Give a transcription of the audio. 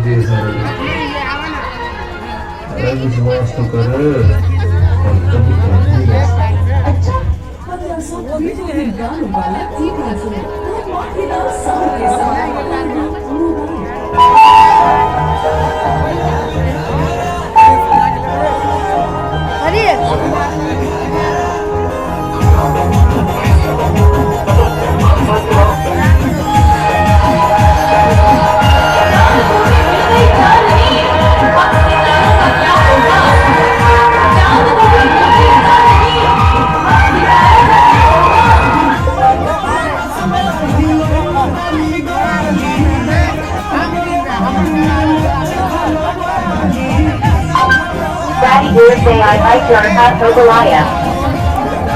दिए सारे अरे विश्वास तो कर हम कभी कर नहीं रहे। अच्छा 1520 गानों वाला टीवी फिल्म धमाकेदार साउंड के साथ Daddy dear say I like your hat Ogalaya.